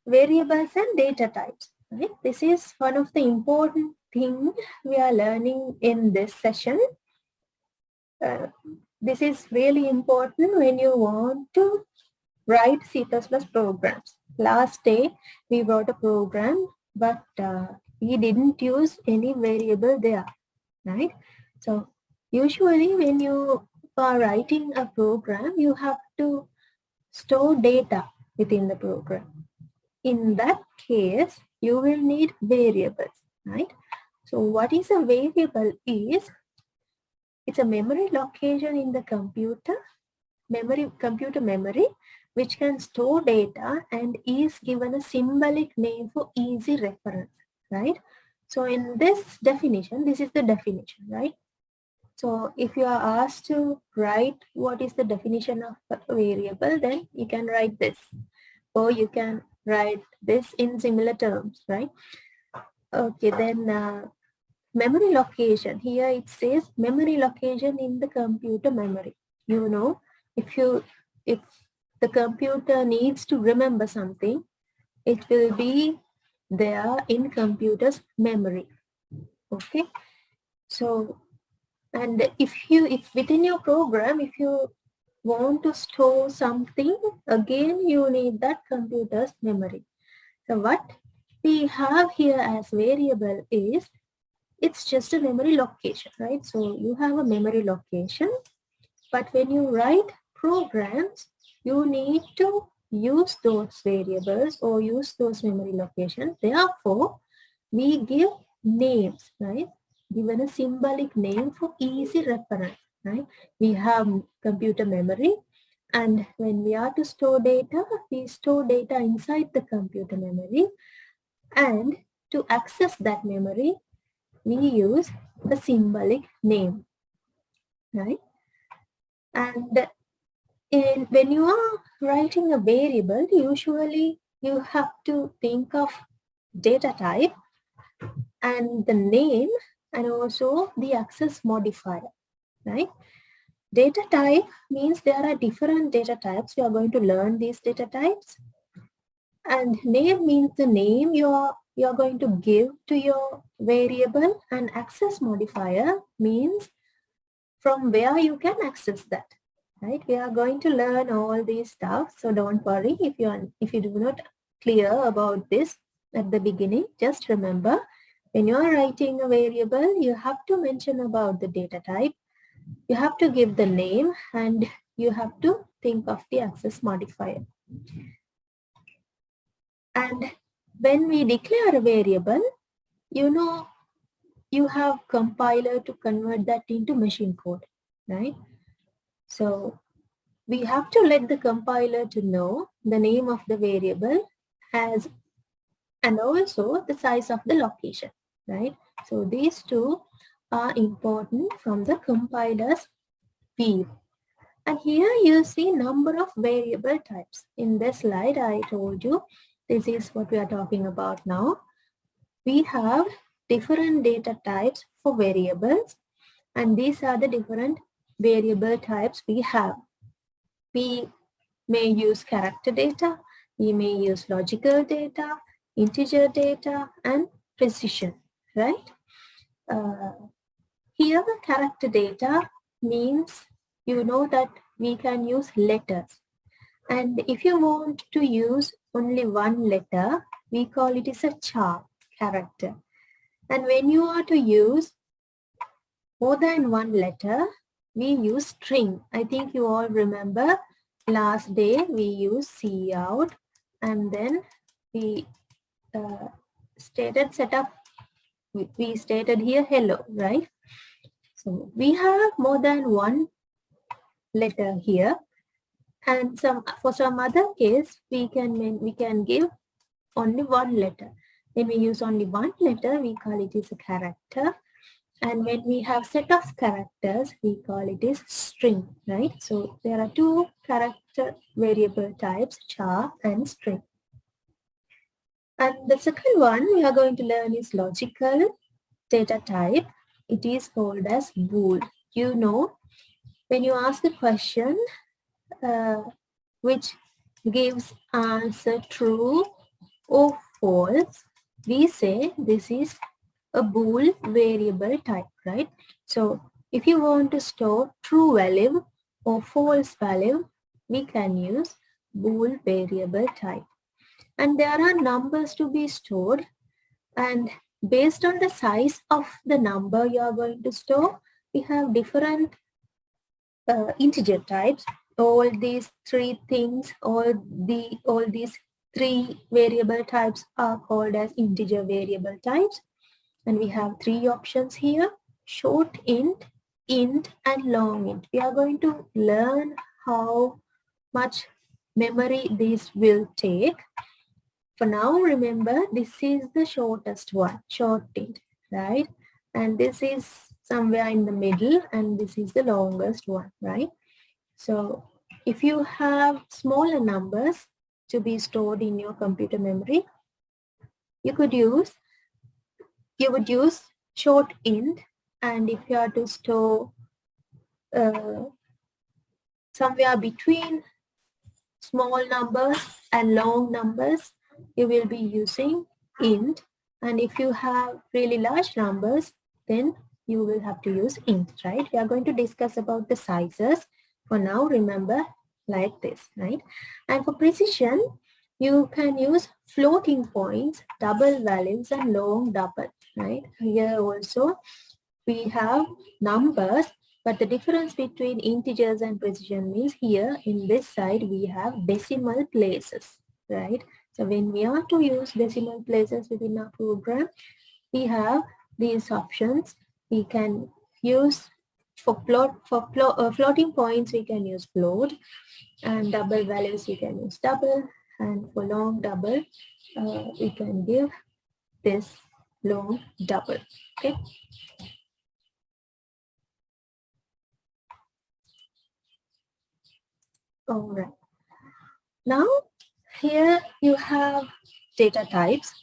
variables and data types. Right? This is one of the important things we are learning in this session. This is really important when you want to write C++ programs. Last day we wrote a program, but we didn't use any variable there, right? So usually when you are writing a program, you have to store data within the program. In that case, you will need variables, right? So what is a variable is, it's a memory location in the computer memory, which can store data and is given a symbolic name for easy reference, right? So in this definition, this is the definition, right? So if you are asked to write what is the definition of a variable, then you can write this, or you can write this in similar terms, right? Okay, then memory location. Here it says memory location in the computer memory. You know, if the computer needs to remember something, it will be there in computer's memory. Okay, so and if within your program, if you want to store something, again you need that computer's memory. So what we have here as variable is, it's just a memory location, right? So you have a memory location, but when you write programs, you need to use those variables or use those memory locations. Therefore, we give names, right? Given a symbolic name for easy reference, right? We have computer memory, and when we are to store data, we store data inside the computer memory, and to access that memory, we use the symbolic name, right? And when you are writing a variable, usually you have to think of data type and the name and also the access modifier, right? Data type means there are different data types. You are going to learn these data types. And name means the name you're going to give to your variable, and access modifier means from where you can access that, right? We are going to learn all these stuff, so don't worry if you do not clear about this at the beginning. Just remember, when you are writing a variable, you have to mention about the data type, you have to give the name, and you have to think of the access modifier. And when we declare a variable, you have compiler to convert that into machine code, right? So we have to let the compiler to know the name of the variable and also the size of the location, right? So these two are important from the compiler's view. And here you see number of variable types. In this slide, I told you this is what we are talking about now. We have different data types for variables, and these are the different variable types we have. We may use character data, we may use logical data, integer data, and precision, right? Here, character data means that we can use letters. And if you want to use only one letter, we call it as a char, character. And when you are to use more than one letter, we use string. I think you all remember last day we used cout, and then we stated here hello, right? So we have more than one letter here, and for some other case we can give only one letter. When we use only one letter, we call it as a character. And when we have set of characters, we call it as string, right? So there are two character variable types, char and string. And the second one we are going to learn is logical data type. It is called as bool. When you ask a question which gives answer true or false, we say this is a bool variable type, right? So if you want to store true value or false value, we can use bool variable type. And there are numbers to be stored, and based on the size of the number you are going to store, we have different integer types. All these three things, all these three variable types are called as integer variable types. And we have three options here: short int, and long int. We are going to learn how much memory this will take. For now, remember, this is the shortest one, short int, right? And this is somewhere in the middle, and this is the longest one, right? So if you have smaller numbers to be stored in your computer memory, you would use short int. And if you are to store somewhere between small numbers and long numbers, you will be using int. And if you have really large numbers, then you will have to use int, right? We are going to discuss about the sizes. For now, remember like this, right? And for precision, you can use floating points, double values, and long double, right? Here also we have numbers, but the difference between integers and precision means here in this side we have decimal places, right? So when we are to use decimal places within our program, we have these options. We can use for floating points, we can use float, and double values we can use double, and for long double we can give this long double. Okay. All right. Now, here you have data types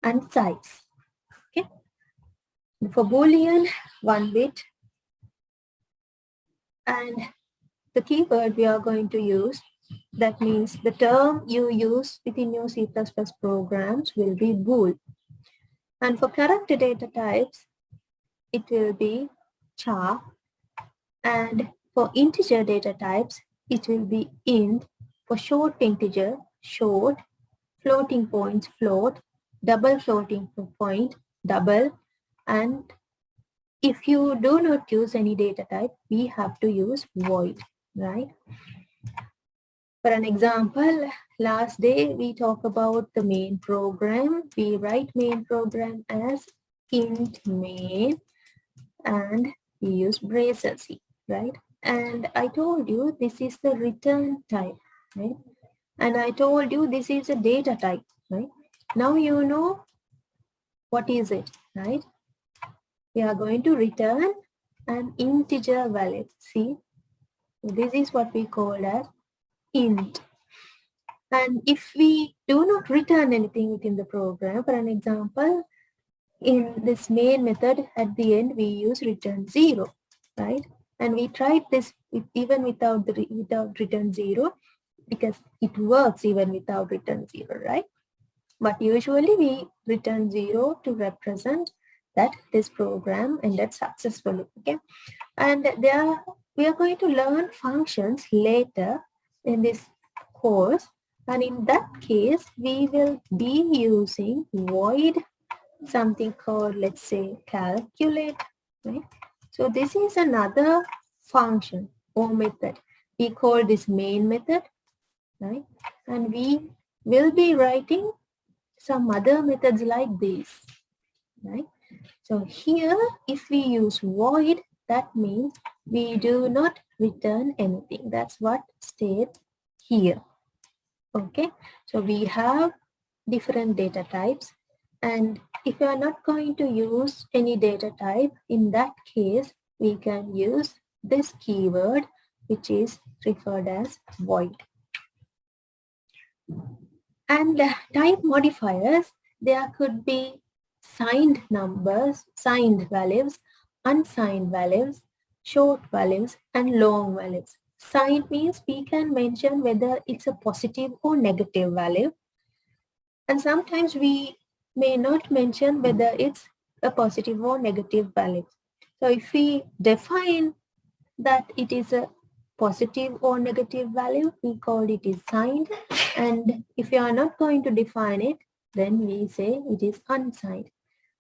and size. Okay. For Boolean, 1 bit, and the keyword we are going to use, that means the term you use within your C++ programs will be bool. And for character data types, it will be char. And for integer data types, it will be int. For short integer, short. Floating points, float. Double floating point, double. And if you do not use any data type, we have to use void, right? For an example, last day we talked about the main program. We write main program as int main, and we use braces, right? And I told you this is the return type, right? And I told you this is a data type, right? Now you know what is it, right? We are going to return an integer value. See, this is what we call as int. And if we do not return anything within the program, for an example, in this main method, at the end, we use return 0, right? And we tried this even without return 0, because it works even without return 0, right? But usually we return 0 to represent that this program ended successfully, okay? And there we are going to learn functions later in this course. And in that case, we will be using void, something called, let's say, calculate, right? So this is another function or method. We call this main method, right? And we will be writing some other methods like this, right? So here, if we use void, that means we do not return anything. That's what states here. Okay, so we have different data types, and if you are not going to use any data type, in that case, we can use this keyword, which is referred as void. And type modifiers, there could be signed numbers, signed values, unsigned values, short values, and long values. Signed means we can mention whether it's a positive or negative value. And sometimes we may not mention whether it's a positive or negative value. So if we define that it is a positive or negative value, we call it is signed. And if you are not going to define it, then we say it is unsigned.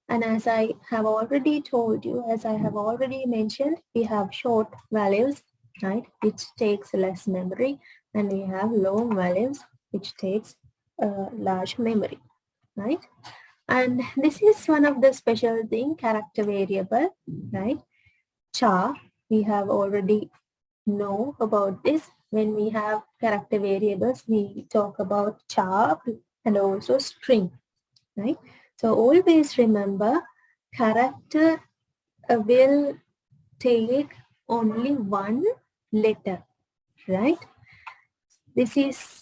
And as I have already told you, as I have already mentioned, we have short values, right, which takes less memory, and we have long values, which takes large memory, right? And this is one of the special thing, character variable, right? Char, we have already know about this. When we have character variables, we talk about char and also string, right? So always remember, character will take only one letter, right? This is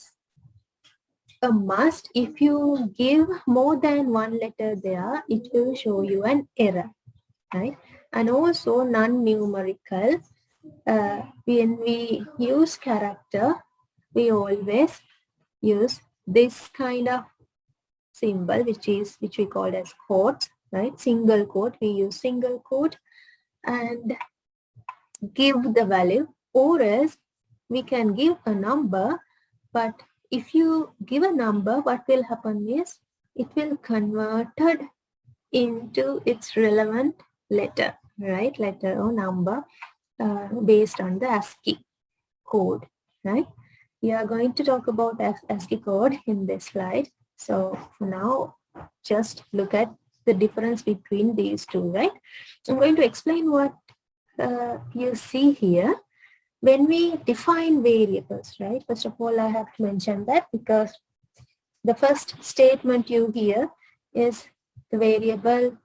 a must. If you give more than one letter there, it will show you an error, right? And also non-numerical, when we use character, we always use this kind of symbol, which we call as quotes, right? Single quote, we use single quote and give the value, or else we can give a number, but if you give a number, what will happen is it will converted into its relevant letter, right? Letter or number based on the ASCII code, right? We are going to talk about ASCII code in this slide. So for now, just look at the difference between these two, right? I'm going to explain what you see here. When we define variables, right? First of all, I have to mention that because the first statement you hear is the variable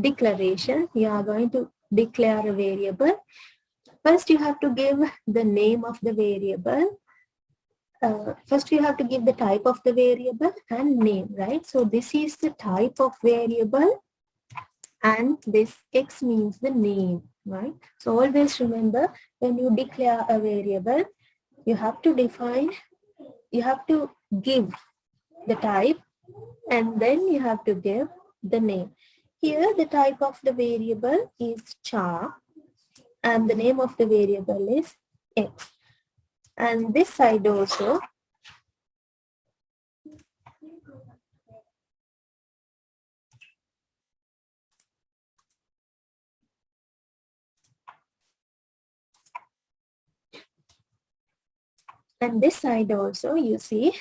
declaration. You are going to declare a variable. First, you have to give the name of the variable. First, you have to give the type of the variable and name, right? So this is the type of variable, and this X means the name, right? So always remember, when you declare a variable, you have to define, you have to give the type, and then you have to give the name. Here, the type of the variable is char, and the name of the variable is X. And this side also, and this side also, you see,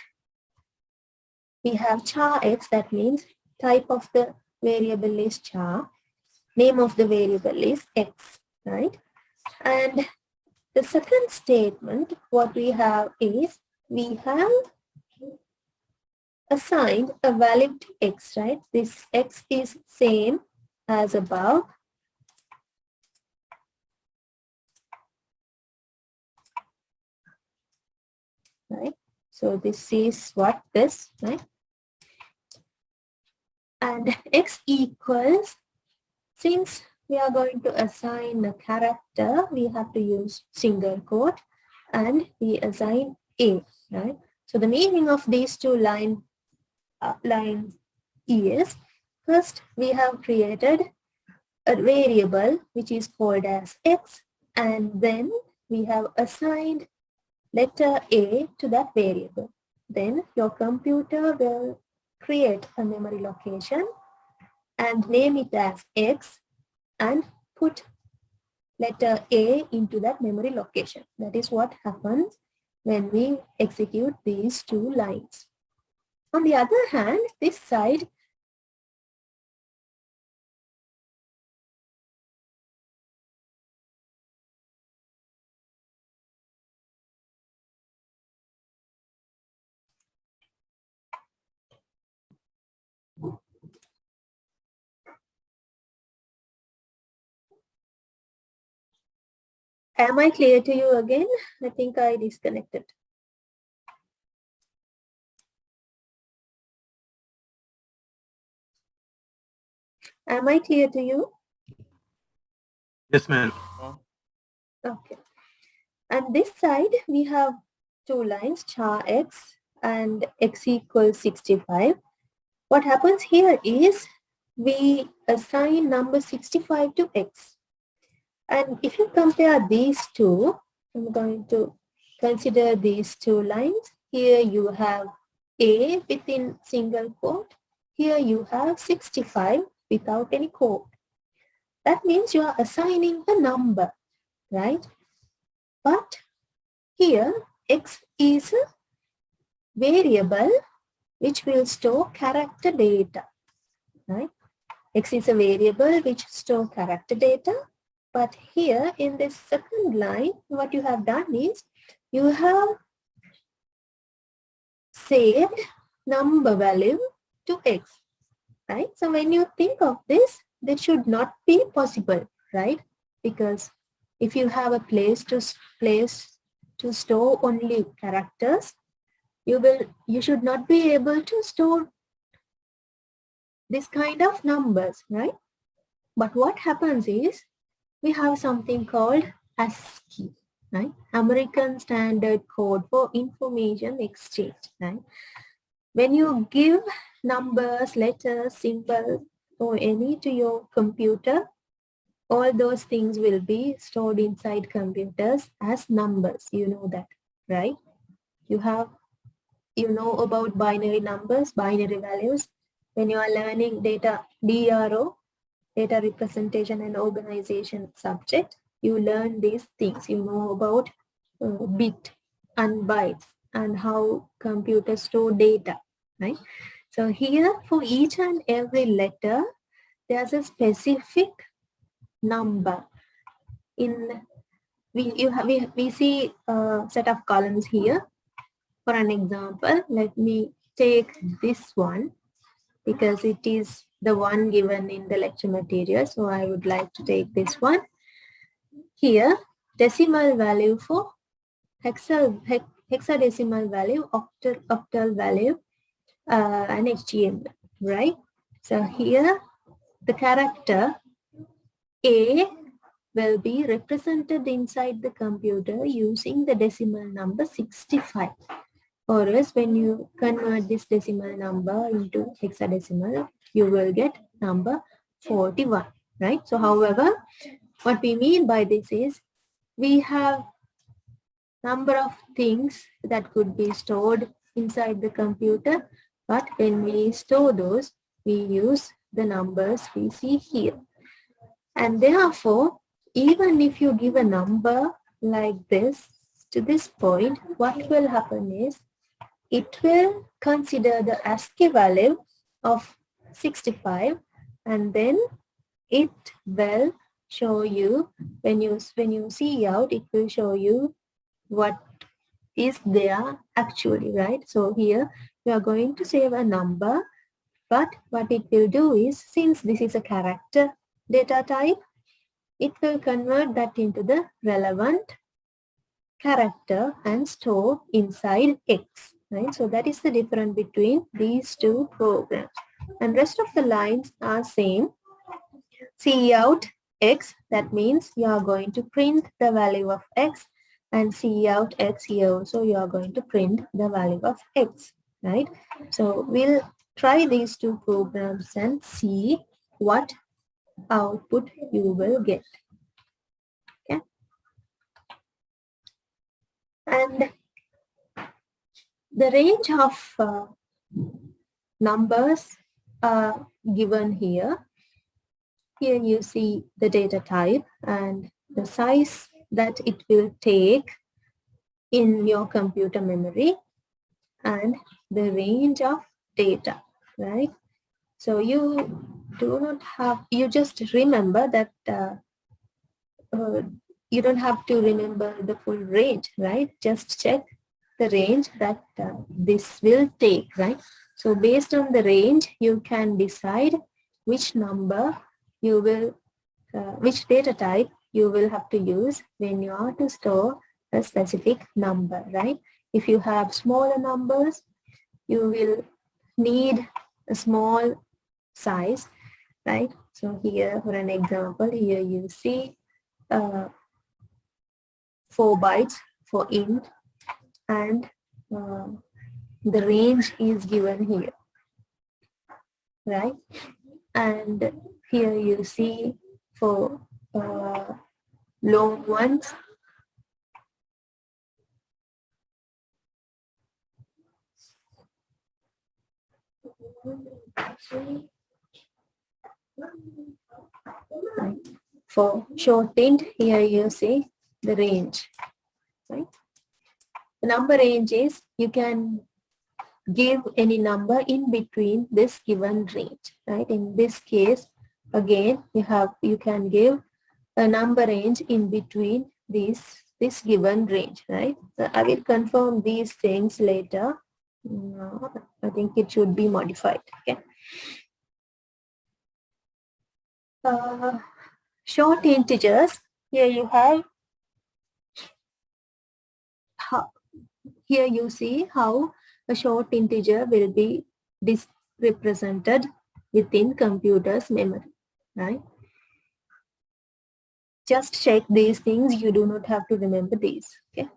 we have char X, that means type of the variable is char, name of the variable is X, right? And the second statement, what we have is, we have assigned a value to X, right? This X is same as above. Right? So this is what this, right? And X equals, since we are going to assign a character, we have to use single quote, and we assign A, right? So the meaning of these two lines is, first we have created a variable which is called as X, and then we have assigned letter A to that variable. Then your computer will create a memory location and name it as X and put letter A into that memory location. That is what happens when we execute these two lines. On the other hand, this side, am I clear to you again? I think I disconnected. Am I clear to you? Yes, ma'am. Okay. And this side, we have two lines, char X and x equals 65. What happens here is we assign number 65 to x. And if you compare these two, I'm going to consider these two lines. Here you have A within single quote. Here you have 65 without any quote. That means you are assigning a number, right? But here x is a variable which will store character data, right? X is a variable which store character data. But here in this second line, what you have done is you have saved number value to x, right? So when you think of this, that should not be possible, right? Because if you have a place to store only characters, you should not be able to store this kind of numbers, right? But what happens is we have something called ASCII, right? American Standard Code for Information Exchange, right? When you give numbers, letters, symbols, or any to your computer, all those things will be stored inside computers as numbers. You know that, right? You know about binary numbers, binary values. When you are learning data, DRO, data representation and organization subject, you learn these things. You know about bit and bytes and how computers store data, right? So here for each and every letter, there's a specific number. We see a set of columns here. For an example, let me take this one because it is the one given in the lecture material. So I would like to take this one. Here, decimal value for hexadecimal value, octal value, and HTML, right? So here, the character A will be represented inside the computer using the decimal number 65. Or else when you convert this decimal number into hexadecimal, you will get number 41, right? So however, what we mean by this is we have number of things that could be stored inside the computer, but when we store those, we use the numbers we see here. And therefore, even if you give a number like this to this point, what will happen is it will consider the ASCII value of 65 and then it will show you, when you see out, it will show you what is there actually, right? So here we are going to save a number, but what it will do is, since this is a character data type, it will convert that into the relevant character and store inside X, right? So that is the difference between these two programs. And rest of the lines are same. Cout X, that means you are going to print the value of X, and cout X here also you are going to print the value of X, right? So we'll try these two programs and see what output you will get. Okay. And the range of numbers are given here. Here you see the data type and the size that it will take in your computer memory and the range of data, right? So you do not have, you just remember that you don't have to remember the full range, right? Just check the range that this will take, right? So based on the range, you can decide which number you will, which data type you will have to use when you are to store a specific number, right? If you have smaller numbers, you will need a small size, right? So here, for an example, here you see 4 bytes for int and the range is given here, right? And here you see for long ones, right? For short int, here you see the range, right? The number range is you can give any number in between this given range, right? In this case, again, you can give a number range in between this given range, right? So I will confirm these things later. No, I think it should be modified. Okay. Short integers. Here you have. Here you see how a short integer will be represented within computer's memory, right? Just check these things. You do not have to remember these. Okay.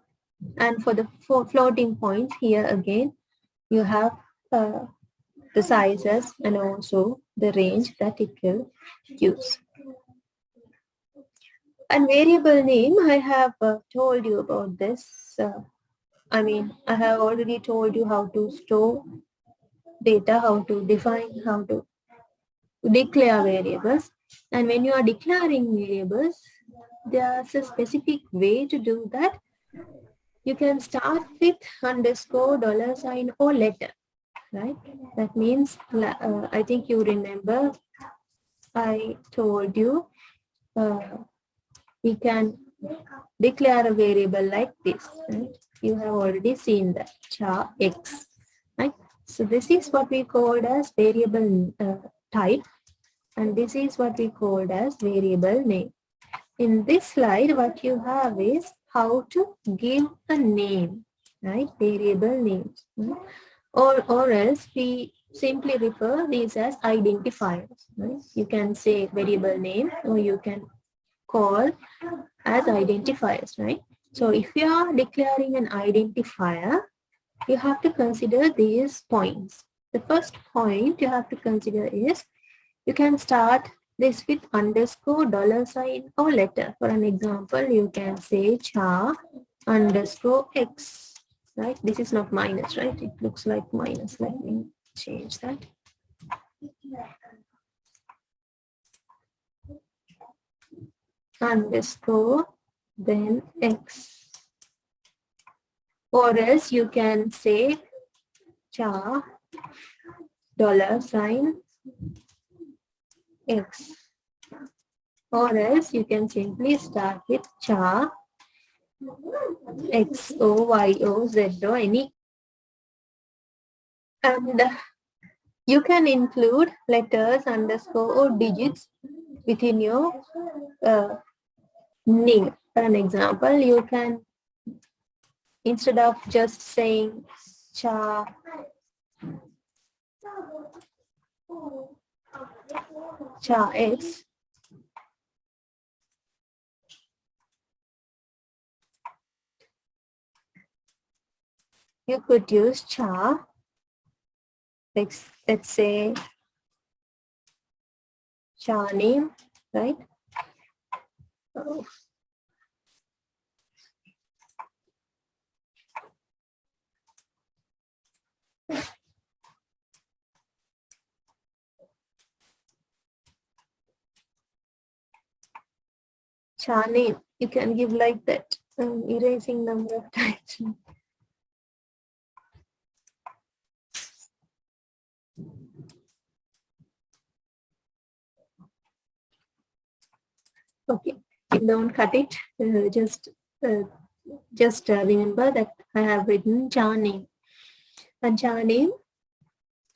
And for the floating points, here again, you have the sizes and also the range that it will use. And variable name, I have told you about this. I have already told you how to store data, how to define, how to declare variables. And when you are declaring variables, there's a specific way to do that. You can start with underscore, $, or letter, right? That means, I think you remember, I told you we can declare a variable like this, right? You have already seen that, char x, right? So this is what we called as variable type, and this is what we called as variable name. In this slide, what you have is how to give a name, right? Variable names. Or else we simply refer these as identifiers, right? You can say variable name or you can call as identifiers, right? So if you are declaring an identifier, you have to consider these points. The first point you have to consider is you can start this with underscore, $, or letter. For an example, you can say char underscore x, right? This is not minus, right? It looks like minus. Let me change that. Underscore, then x. Or else you can say char $, x. Or else you can simply start with char x, o, y, o, z, o, any. And you can include letters, underscore, or digits within your name. For an example, you can, instead of just saying char x, you could use char, let's say char name, right? Oh. Char name, you can give like that. I'm erasing number of times. Okay, don't cut it. Just remember that I have written char name and char name,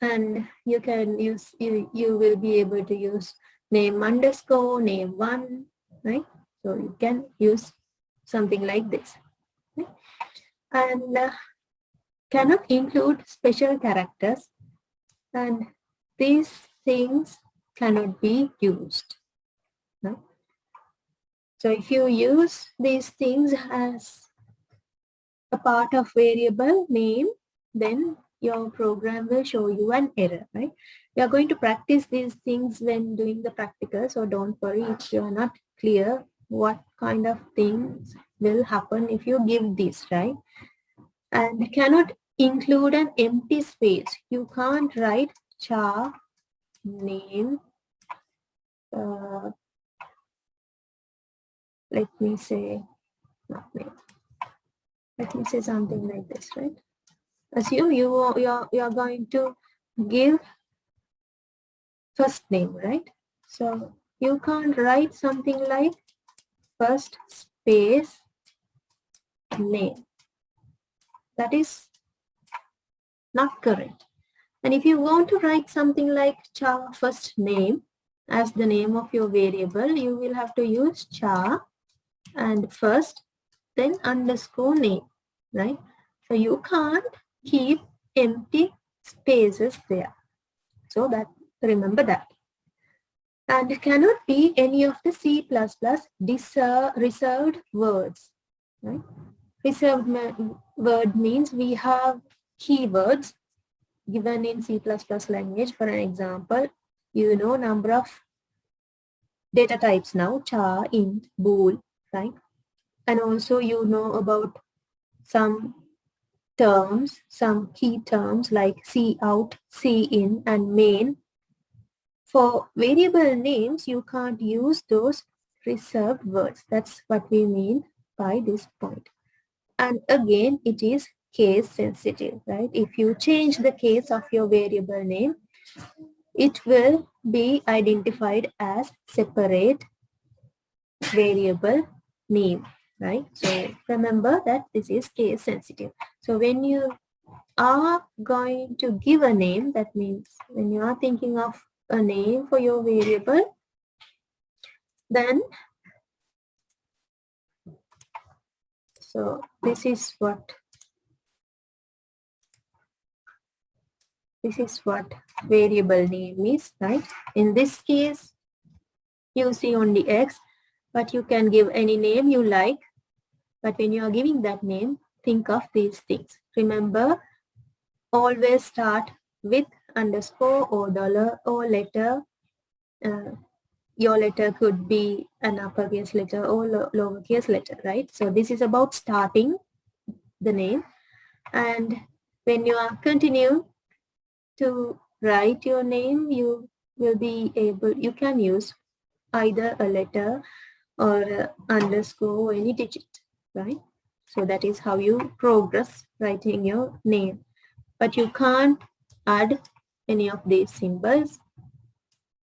and you can use you will be able to use name underscore, name one, right? So you can use something like this, right? And cannot include special characters, and these things cannot be used. Right? So if you use these things as a part of variable name, then your program will show you an error, right? We are going to practice these things when doing the practical, so don't worry if you are not clear what kind of things will happen if you give this, right? And cannot include an empty space. You can't write char name. Let me say, not name. Let me say something like this, right? Assume you are going to give first name, right? So you can't write something like first space name. That is not correct. And if you want to write something like char first name as the name of your variable, you will have to use char and first then underscore name, right? So you can't keep empty spaces there. So that, remember that. And it cannot be any of the C++ reserved words, right? Reserved word means we have keywords given in C++ language. For an example, you know number of data types now, char, int, bool, right? And also you know about some terms, some key terms like cout, cin, and main. For variable names, you can't use those reserved words. That's what we mean by this point. And again, it is case sensitive, right? If you change the case of your variable name, it will be identified as separate variable name, right? So remember that this is case sensitive. So when you are going to give a name, that means when you are thinking of a name for your variable, then so this is what variable name is, right? In this case, you see only X, but you can give any name you like. But when you are giving that name, think of these things. Remember, always start with underscore or dollar or letter. Your letter could be an uppercase letter or lowercase letter, right? So this is about starting the name. And when you are continue to write your name, you will be able, you can use either a letter or a underscore or any digit, right? So that is how you progress writing your name. But you can't add any of these symbols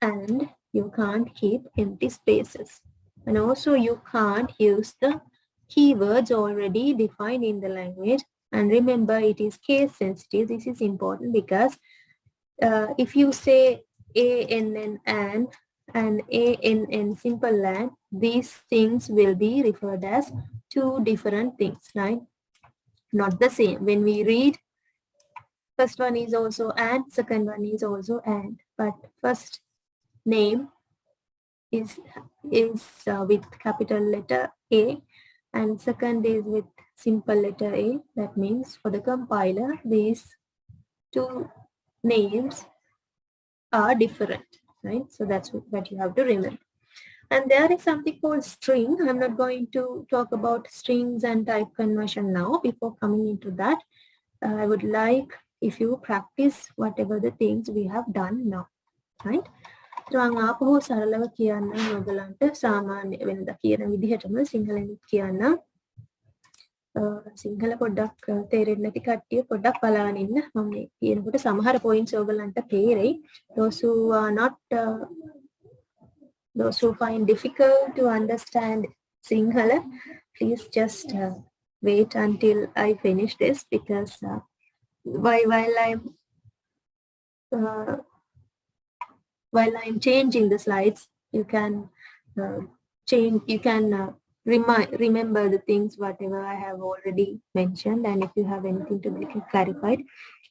and you can't keep empty spaces. And also you can't use the keywords already defined in the language. And remember, it is case sensitive. This is important because if you say ANN and ANN simple land, these things will be referred as two different things, right? Not the same. When we read, first one is also and, second one is also and, but first name is with capital letter A and second is with simple letter A. That means for the compiler, these two names are different, right? So that's what you have to remember. And there is something called string. I'm not going to talk about strings and type conversion now. Before coming into that, I would like if you practice whatever the things we have done now, right? මම ආපහු සරලව කියන්න ඔයගලන්ට සාමාන්‍ය වෙනදා කියන විදිහටම සිංහලෙන් කියන්න. සිංහල පොඩ්ඩක් තේරෙන්නේ නැති කට්ටිය පොඩ්ඩක් බලාගෙන ඉන්න. මම මේ කියනකොට සමහර points ඔයගලන්ට තේරෙයි. Those who are not those who find difficult to understand Sinhala, please just wait until I finish this because while I'm changing the slides, you can remember the things whatever I have already mentioned, and if you have anything to be clarified,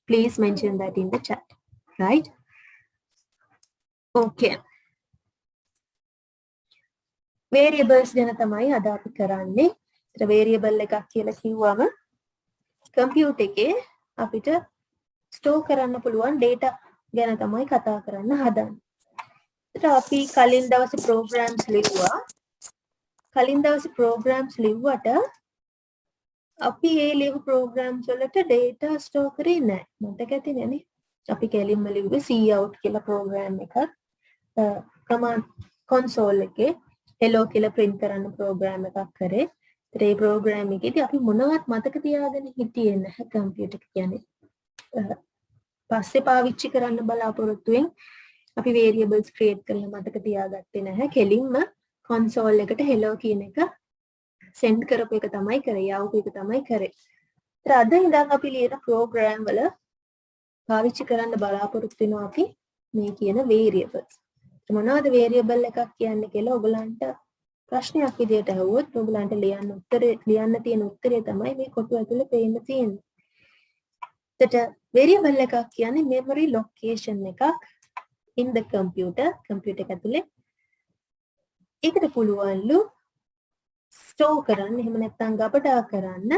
please mention that in the chat, right? Okay. Variables ගැන තමයි අද අපි කරන්නේ. variable එකක් කියලා කිව්වම computer එකේ අපිට store කරන්න පුළුවන් data ගැන තමයි කතා කරන්න හදන්නේ. ඒත් අපි කලින් දවසේ programs ලිව්වා. කලින් දවසේ programs ලිව්වට අපි ඒ ලියපු programs වලට data store කරේ නැහැ. මතක ඇතිනේ නේ. අපි කෙලින්ම ලිව්වේ cout කියලා program එකක්. command console එකේ hello කියලා print කරන්න program එකක් කරේ. ඒ program එකේදී අපි මොනවත් මතක තියාගෙන හිටියේ නැහැ computer එක කියන්නේ. පස්සේ පාවිච්චි කරන්න බලාපොරොත්තුෙන් අපි variables create කරලා මතක තියාගත්තේ නැහැ. කෙලින්ම console එකට hello කියන එක send කරපු එක තමයි කරේ. යවපු එක තමයි කරේ. ඒත් අද ඉඳන් අපි ලියන program වල පාවිච්චි කරන්න බලාපොරොත්තු වෙනවා අපි මේ කියන variables. මොනවද variable එකක් කියන්නේ කියලා ඔයගලන්ට ප්‍රශ්නයක් විදියට අහුවොත් ඔයගලන්ට ලියන්න තියෙන උත්තරය තමයි මේ කොටු ඇතුලේ පේන්න තියෙන්නේ. එතකොට variable එකක් කියන්නේ memory location එකක් in the computer එක ඇතුලේ. ඒකට පුළුවන්ලු store කරන්න එහෙම නැත්නම් ගබඩා කරන්න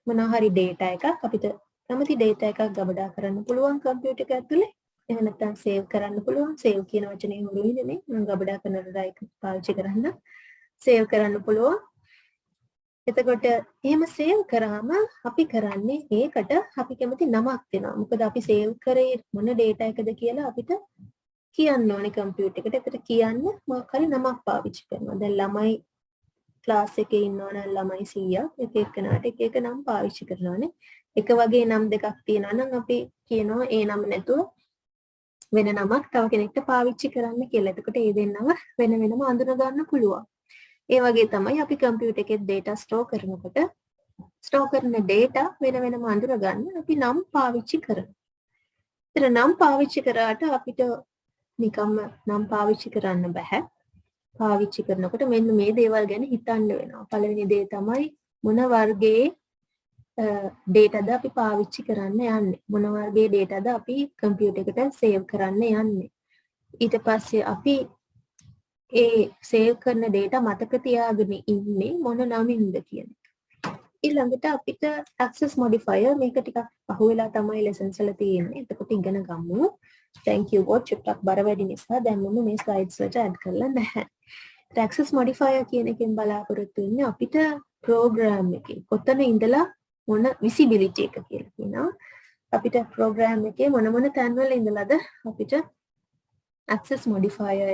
මොනවා හරි data එකක් අපිට කැමති data එකක් ගබඩා කරන්න පුළුවන් computer එක ඇතුලේ. එහෙම නැත්නම් save කරන්න පුළුවන්. save කියන වචනේ හුරුයිනේ නේ. මම ගබඩා කරනකොට ඒක පාවිච්චි කරන්න. save කරන්න පුළුවන්. එතකොට එහෙම save කරාම අපි කරන්නේ ඒකට අපි කැමති නමක් දෙනවා. මොකද අපි save කරේ මොන data එකද කියලා අපිට කියන්න ඕනේ computer එකට. ඒකට කියන්න මොකක් හරි නමක් පාවිච්චි කරනවා. දැන් ළමයි ක්ලාස් එකේ ඉන්නවනම් ළමයි 100ක් එක එකනාට එක එක නම් පාවිච්චි කරනවානේ. එක වගේ නම් දෙකක් තියෙනවා නම් අපි කියනවා ඒ නම නැතුව වෙන නමක් තව කෙනෙක්ට පාවිච්චි කරන්න කියලා. එතකොට ඒ දෙන්නම වෙන වෙනම අඳුන ගන්න පුළුවන්. ඒ වගේ තමයි අපි computer එකේ data store කරනකොට store කරන data වෙන වෙනම අඳුර ගන්න අපි නම් පාවිච්චි කරනවා. ඒතර නම් පාවිච්චි කරාට අපිට නිකම්ම නම් පාවිච්චි කරන්න බෑ. පාවිච්චි කරනකොට මෙන්න මේ දේවල් ගැන හිතන්න වෙනවා. පළවෙනි දේ තමයි මොන වර්ගයේ data ද අපි පාවිච්චි කරන්න යන්නේ. මොන වර්ගයේ data ද අපි computer එකට save කරන්න යන්නේ. ඊට පස්සේ අපි ඒ save කරන data මතක තියාගෙන ඉන්නේ මොන නමින්ද කියන එක. ඊළඟට අපිට access modifier මේක ටිකක් අහුවෙලා තමයි lessons වල තියෙන්නේ. එතකොට ඉගෙන ගමු. thank you watch චුට්ටක් බර වැඩි නිසා දැන් මම මේ slides වලට add කරලා නැහැ. access modifier කියන එකෙන් බලාපොරොත්තු වෙන්නේ අපිට program එකේ කොතන ඉඳලා මොන visibility එක කියලා කියනවා. අපිට program එකේ මොන තැන්වල ඉඳලාද අපිට access modifier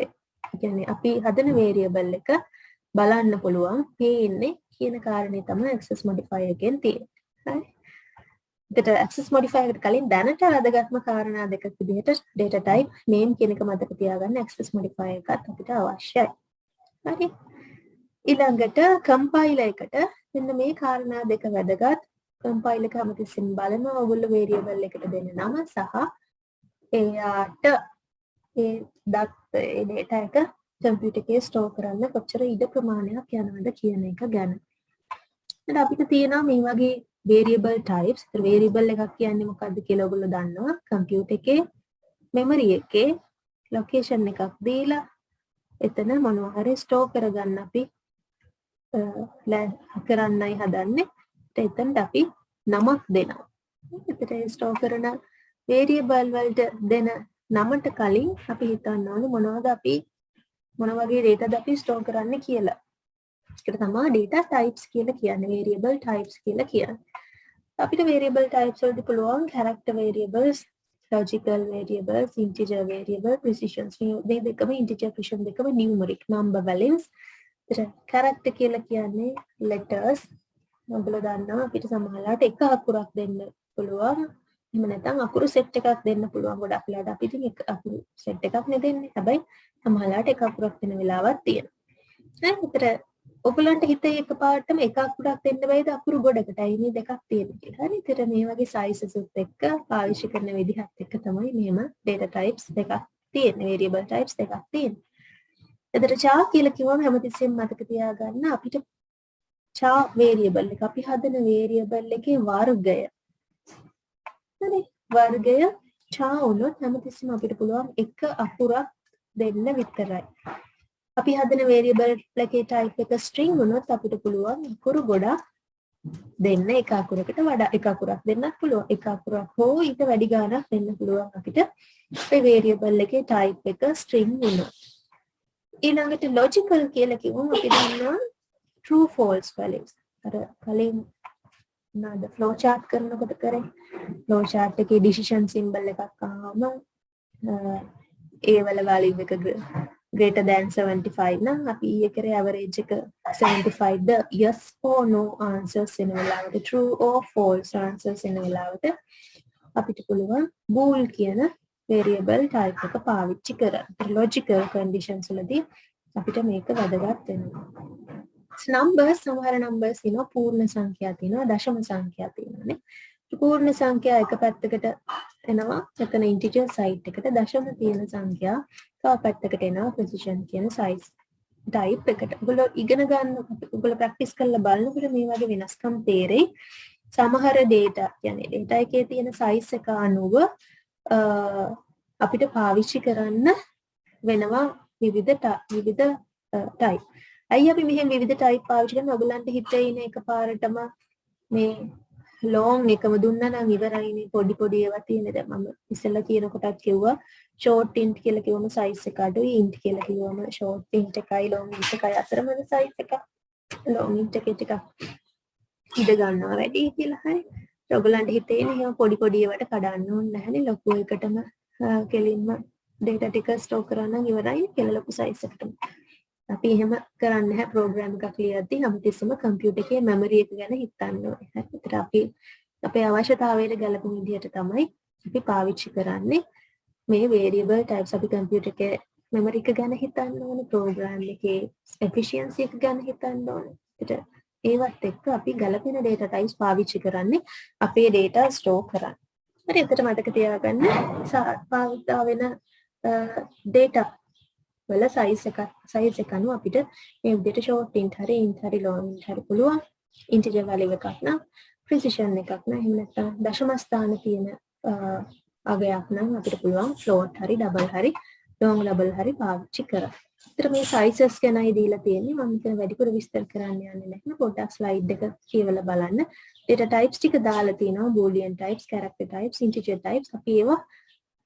කියන්නේ අපි හදන variable එක බලන්න පුළුවන් පේන්නේ කියන කාරණේ තමයි access modifier එකෙන් තියෙන්නේ. හරි. ඒකට access modifier එකට කලින් දැනට වැදගත්ම කාරණා දෙකක් විදිහට data type name කියන එක මතක තියාගන්න access modifier එකත් අපිට අවශ්‍යයි. හරි. ඊළඟට compiler එකට මෙන්න මේ කාරණා දෙක වැදගත්. compiler එක හැමතිස්සෙම බලනවා ඔයගොල්ලෝ variable එකට දෙන නම සහ එයාට ඒ data එක computer එකේ store කරන්න කොච්චර ඉඩ ප්‍රමාණයක් යනවද කියන එක ගැන. දැන් අපිට තියෙනවා මේ වගේ variable types. variable එකක් කියන්නේ මොකක්ද කියලා ඔයගොල්ලෝ දන්නවා. computer එකේ memory එකේ location එකක් දීලා එතන මොනවා හරි store කරගන්න අපි කරන්නයි හදන්නේ. එතනට අපි නමක් දෙනවා. එතන store කරන variable වලට දෙන නමට කලින් අපි හිතන්න ඕනේ මොනවද අපි මොන වගේ data ද අපි store කරන්න කියලා. ඒකට තමයි data types කියලා කියන්නේ. variable types කියලා කියන්නේ. අපිට variable types වලදී පුළුවන් character variables, logical variables, integer variable, precisions. මේ දෙකම integer precision දෙකම numeric number values. character කියලා කියන්නේ letters. ඔයගොල්ලෝ දන්නවා අපිට සමහරවිට එක අකුරක් දෙන්න පුළුවන්. එහෙම නැත්නම් අකුරු set එකක් දෙන්න පුළුවන්. ගොඩක් වෙලාවට අපි ඉතින් එක අකුරු set එකක් නේ දෙන්නේ. හැබැයි සමහරවිට එක අකුරක් දෙන වෙලාවක් තියෙනවා. හරි. ඒතර ඔයගලන්ට හිතේ එකපාරටම එක අකුරක් දෙන්න බැයිද අකුරු ගොඩකටයි මේ දෙකක් තියෙන්නේ කියලා. හරි. ඒතර මේ වගේ sizes එක්ක පාවිච්චි කරන විදිහත් එක්ක තමයි මෙහෙම data types දෙකක් තියෙන්නේ. variable types දෙකක් තියෙන්නේ. එතකොට char කියලා කිව්වම හැමතිස්සෙම මතක තියාගන්න අපිට char variable එක අපි හදන variable එකේ වර්ගය. හරි. වර්ගය char වුණොත් හැමතිස්සෙම අපිට පුළුවන් එක අකුරක් දෙන්න විතරයි. අපි හදන variable එකේ type එක string වුණොත් අපිට පුළුවන් අකුරු ගොඩක් දෙන්න එක අකුරකට වඩා එක අකුරක් දෙන්නත් පුළුවන්. එක අකුරක් හෝ ඊට වැඩි ගාණක් දෙන්න පුළුවන් අපිට මේ variable එකේ type එක string වුණා. ඊළඟට logical කියලා කිව්වම අපි දන්නවා true false values. අර කලින් නේද flow chart කරනකොට කරේ flow chart එකේ decision symbol එකක් ආවම ඒ වල value එක greater than 75 නම් අපි ඊයේ කරේ average එක 75 ද yes or no answers එන වෙලාවට true or false answers එන වෙලාවට අපිට පුළුවන් bool කියන variable type එක පාවිච්චි කරන්න. logical conditions වලදී අපිට මේක වැදගත් වෙනවා. numbers සමහර numbers තියෙනවා පූර්ණ සංඛ්‍යා තියෙනවා දශම සංඛ්‍යා තියෙනවානේ. පූර්ණ සංඛ්‍යා එක පැත්තකට එනවා එතන integer side එකට දශම තියෙන සංඛ්‍යා තව පැත්තකට එනවා precision කියන size type එකට. ඔයගොල්ලෝ ඉගෙන ගන්න ඔයගොල්ලෝ practice කරලා බලනකොට මේ වගේ වෙනස්කම් තේරෙයි. සමහර data කියන්නේ data එකේ තියෙන size එක අනුව අපිට පාවිච්චි කරන්න වෙනවා විවිධ type. අයි අපි මෙහෙම විවිධ type පාවිච්චි කරන ඔයගලන්ට හිතේ ඉන එකපාරටම මේ long එකම දුන්නා නම් ඉවරයිනේ පොඩි පොඩි ඒවා තියෙන්නේ. දැන් මම ඉස්සෙල්ලා කියනකොටත් කිව්වා short int කියලා කිව්වම size එක අඩුයි int කියලා කිව්වම short int එකයි long int එකයි අතරමැද size එක long int එකේ ටිකක් ඉඩ ගන්නවා වැඩි කියලා හරි. ඔයගලන්ට හිතේ ඉන එහෙම පොඩි පොඩි ඒවාට කඩන්න ඕනේ නැහැනේ ලොකු එකටම කෙලින්ම data ටික store කරන්න ඉවරයි කියලා ලොකු size එකටම. අපි එහෙම කරන්නේ නැහැ program එකක් ලියද්දී හැමතිස්සෙම computer එකේ memory එක ගැන හිතන්න ඕනේ. හරි. ඒතර අපි අපේ අවශ්‍යතාවයට ගැලපෙන විදිහට තමයි අපි පාවිච්චි කරන්නේ මේ variable types. අපි computer එකේ memory එක ගැන හිතන්න ඕනේ, program එකේ efficiency එක ගැන හිතන්න ඕනේ. ඒතර ඒවත් එක්ක අපි ගැලපෙන data types පාවිච්චි කරන්නේ අපේ data store කරන්න. හරි. එතකොට මතක තියාගන්න භාවිතා වෙන data වල size එක අනුව අපිට මේ විදිහට short int හරි int හරි long int හරි පුළුවන්. integer value එකක් නම් precision එකක් නම් එහෙම නැත්නම් දශම ස්ථාන තියෙන අගයක් නම් අපිට පුළුවන් float හරි double හරි long double හරි පාවිච්චි කරන්න. ඒතර මේ sizes ගැනයි දීලා තියෙන්නේ. මම මෙතන වැඩිපුර විස්තර කරන්න යන්නේ නැහැ. පොඩ්ඩක් slide එක කියවලා බලන්න. data types ටික දාලා තියෙනවා boolean types, character types, integer types. අපි ඒවා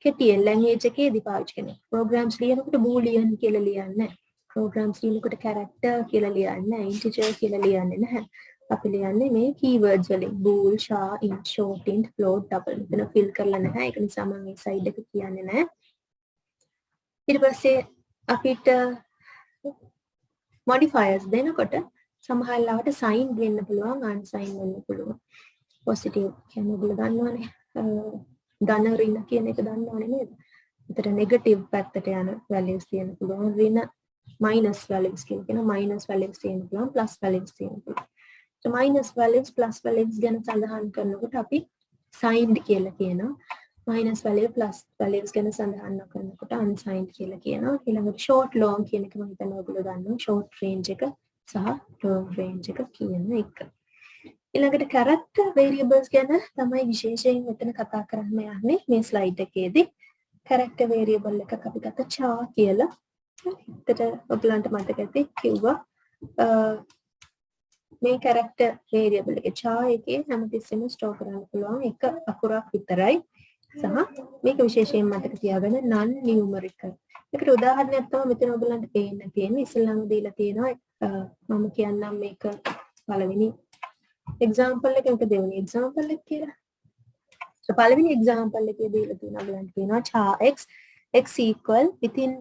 කෙටියෙන් language එකේදී පාවිච්චි කරනවා. programs ලියනකොට boolean කියලා ලියන්නේ නැහැ. programs ලියනකොට character කියලා ලියන්නේ නැහැ. integer කියලා ලියන්නේ නැහැ. අපි ලියන්නේ මේ keywords වලින් bool, char, int, short int, float, double. මෙතන fill කරලා නැහැ. ඒක නිසා මම මේ side එක කියන්නේ නැහැ. ඊට පස්සේ අපිට modifiers දෙනකොට සමහර ලාවට sign වෙන්න පුළුවන්, unsign වෙන්න පුළුවන්. positive කියන්නේ ඔයගොල්ලෝ දන්නවනේ. ධන ඍණ කියන එක දන්නවනේ නේද? එතන negative පැත්තට යන values තියෙන පුළුවන්. ඍණ minus values කියන minus values තියෙන පුළුවන්, plus values තියෙන පුළුවන්. so minus values plus values ගැන සඳහන් කරනකොට අපි signed කියලා කියනවා. minus value plus values ගැන සඳහන් කරනකොට unsigned කියලා කියනවා. ඊළඟට short long කියන එක මම හිතනවා ඔයගොල්ලෝ දන්නවා. short range එක සහ long range එක කියන එක. ඊළඟට character variables ගැන තමයි විශේෂයෙන් මෙතන කතා කරන්න යන්නේ මේ slide එකේදී. character variable එකක් අපි ගත්ත char කියලා. එතකොට ඔයගලන්ට මතක ඇති කිව්වා මේ character variable එකේ char එකේ හැමතිස්සෙම store කරන්න පුළුවන් එක අකුරක් විතරයි. සහ මේක විශේෂයෙන් මතක තියාගන්න non numerical. ඒකට උදාහරණයක් තමයි මෙතන ඔයගලන්ට පේන්න තියෙන්නේ. ඉස්සෙල්ලාම දීලා තියෙනවා මම කියන්නම් මේක පළවෙනි example එක දෙවෙනි example එක කියලා. so පළවෙනි example එකේ දීලා තියෙනවා ඔයගලන්ට කියනවා char x equal within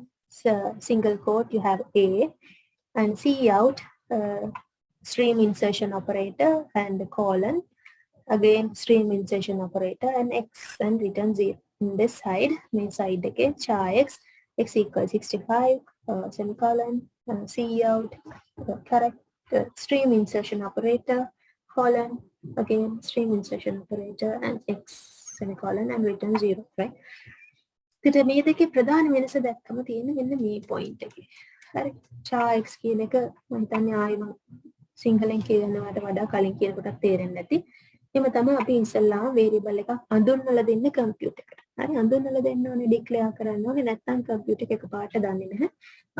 single quote you have a and c out stream insertion operator and colon again stream insertion operator and x and return 0. In this side main side again char x equals 65 semicolon c out character stream insertion operator colon again stream insertion operator and x semicolon and return 0, right? ඉතින් මේ දෙකේ ප්‍රධාන වෙනස දැක්කම තියෙන්නේ මෙන්න මේ point එකේ. හරි. char x කියන එක මම හිතන්නේ ආයෙම සිංහලෙන් කියනවට වඩා කලින් කියනකොටත් තේරෙන්නේ නැති. එහෙම තමයි අපි ඉස්සෙල්ලාම variable එකක් අඳුන්වලා දෙන්න computer එකට. හරි අඳුන්වලා දෙන්න ඕනේ declare කරන්න ඕනේ නැත්නම් computer එක එකපාරට දන්නේ නැහැ.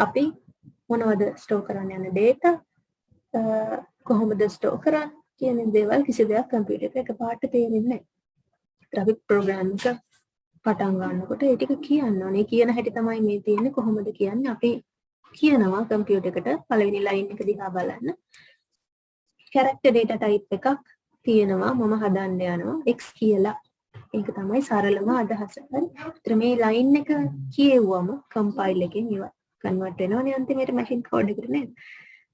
අපි මොනවද store කරන්න යන data කොහොමද store කරන්නේ කියන දේවල් කිසි දෙයක් කම්පියුටර් එකට එකපාරට තේරෙන්නේ නැහැ. අපි ප්‍රෝග්‍රෑම් එක පටන් ගන්නකොට ඒ ටික කියන්න ඕනේ. කියන හැටි තමයි මේ තියෙන්නේ. කොහොමද කියන්නේ? අපි කියනවා කම්පියුටර් එකට පළවෙනි ලයින් එක දිහා බලන්න. character data type එකක් තියෙනවා. මම හදන්න යනවා x කියලා. ඒක තමයි සරලම අදහස. හරි. ඒතර මේ ලයින් එක කියෙව්වම කම්පයිල් එකෙන් ඉවර. කන්වර්ට් වෙනවනේ අන්තිමේට මැෂින් කෝඩ් එකට නේද?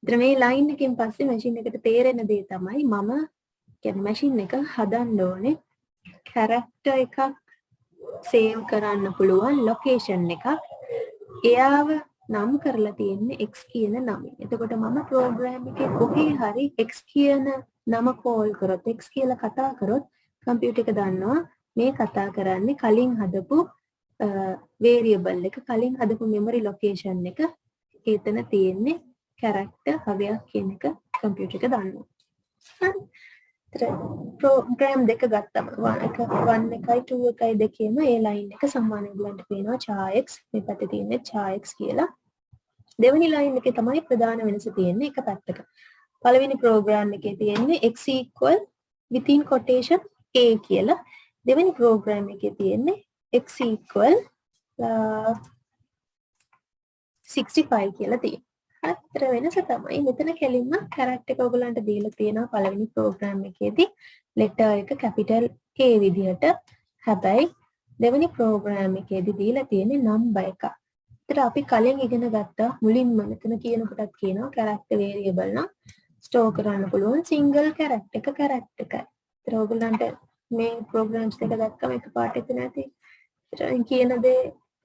ඒතර මේ ලයින් එකෙන් පස්සේ මැෂින් එකට තේරෙන දේ තමයි මම කියන්නේ මැෂින් එක හදන්න ඕනේ character එකක් save කරන්න පුළුවන් location එකක්. එයාව නම් කරලා තියෙන්නේ x කියන නමින්. එතකොට මම ප්‍රෝග්‍රෑම් එකේ කොහේ හරි x කියන නම කෝල් කරොත් x කියලා කතා කරොත් කම්පියුටර් එක දන්නවා මේ කතා කරන්නේ කලින් හදපු variable එක කලින් හදපු memory location එක එතන තියෙන්නේ character හදයක් කියන එක කම්පියුටර් එක දන්නවා. හරි. ප්‍රෝග්‍රෑම් දෙක ගත්තම 1 එකයි 2 එකයි දෙකේම ඒ ලයින් එක සමානයි බලන්න පේනවා char x මේ පැත්තේ තියෙන්නේ char x කියලා. දෙවෙනි ලයින් එකේ තමයි ප්‍රධාන වෙනස තියෙන්නේ එක පැත්තක. පළවෙනි ප්‍රෝග්‍රෑම් එකේ තියෙන්නේ x equal within quotation a කියලා. දෙවෙනි ප්‍රෝග්‍රෑම් එකේ තියෙන්නේ x equal 65 කියලා තියෙනවා. අතර වෙනස තමයි මෙතන කෙලින්ම character එක ඔයගලන්ට දීලා තියෙනවා පළවෙනි ප්‍රෝග්‍රෑම් එකේදී letter එක capital A විදිහට. හැබැයි දෙවෙනි ප්‍රෝග්‍රෑම් එකේදී දීලා තියෙන්නේ number එකක්. ඒතර අපි කලින් ඉගෙන ගත්තා මුලින්ම මෙතන කියන කොටත් කියනවා character variable නම් store කරන්න පුළුවන් single character එක character එකයි. ඒතර ඔයගලන්ට මේ programs දෙක දැක්කම එකපාරට එතන ඇති. ඒතර කියන දේ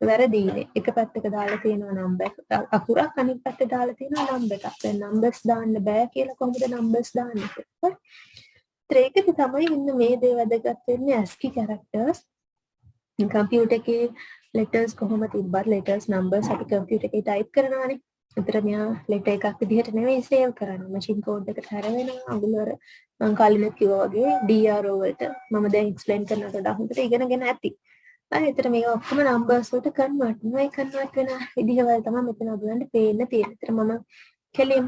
වැරදීනේ. එක පැත්තක දාලා තියෙනවා number අකුරක් අනිත් පැත්තේ දාලා තියෙනවා number එකක්. දැන් numbers දාන්න බෑ කියලා කොහොමද numbers දාන්නේ? හරි. ඒකෙදි තමයි ඉන්න මේ දේ වැදගත් වෙන්නේ ASCII characters. කම්පියුටර් එකේ letters කොහොම තිබ්බත් letters numbers අපි කම්පියුටර් එකේ type කරනවානේ. ඒතර මෙයා letter එකක් විදිහට නෙවෙයි save කරන්නේ. machine code එකට හැරවෙනවා. අඟුලර මම කලින් කිව්වා වගේ DRO වලට මම දැන් explain කරනකොට වඩා හොඳට ඉගෙනගෙන ඇති. හරි. ඒතර මේවා ඔක්කොම numbers වලට convert වෙනවා. ඒ convert වෙන විදිහවල තමයි මෙතන ඔයගලන්ට පේන්න තියෙන්නේ. ඒතර මම කෙලින්ම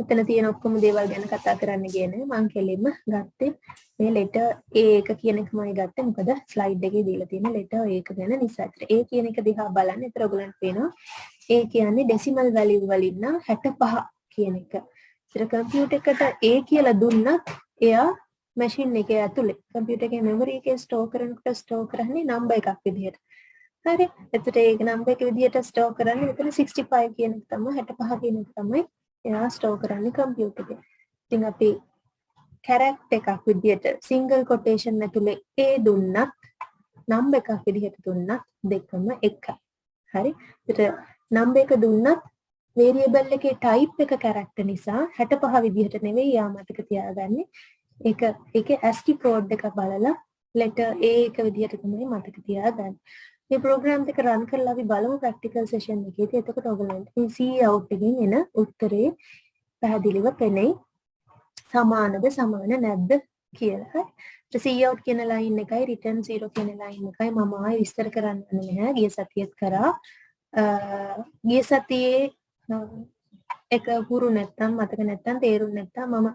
මෙතන තියෙන ඔක්කොම දේවල් ගැන කතා කරන්න ගියේ නෑ. මම කෙලින්ම ගත්තේ මේ letter A එක කියන එකමයි ගත්තේ. මොකද slide එකේ දීලා තියෙන letter A එක ගැන නිසා. ඒතර A කියන එක දිහා බලන්න. ඒතර ඔයගලන්ට පේනවා A කියන්නේ decimal value වලින් නම් 65 කියන එක. ඒතර කම්පියුටර් එකට A කියලා දුන්නත් එයා machine එකේ ඇතුලේ කම්පියුටර් එකේ memory එකේ store කරනකොට store කරන්නේ number එකක් විදිහට. හරි. එතකොට ඒක number එක විදිහට store කරන්නේ මෙතන 65 කියන එක තමයි 65 කියන එක තමයි එයා store කරන්නේ කම්පියුටර් එකේ. ඉතින් අපි character එකක් විදිහට single quotation ඇතුලේ A දුන්නත් number එකක් විදිහට දුන්නත් දෙකම එකයි. හරි. ඒතර number එක දුන්නත් variable එකේ type එක character නිසා 65 විදිහට නෙවෙයි යා මතක තියාගන්නේ. ඒකේ ASCII code එක බලලා letter A එක විදිහට තමයි මතක තියාගන්න. මේ program එක run කරලා අපි බලමු practical session එකේදී. එතකොට ඔයගලන්ට මේ cout එකෙන් එන උත්තරේ පැහැදිලිව පෙනෙයි. සමානද සමාන නැද්ද කියලා. හරි. cout කියන line එකයි return 0 කියන line එකයි මම ආයෙ විස්තර කරන්න නැහැ. ගිය සතියේත් කරා. ගිය සතියේ එක පුරු නැත්තම් මතක නැත්තම් තේරුම් නැත්තම් මම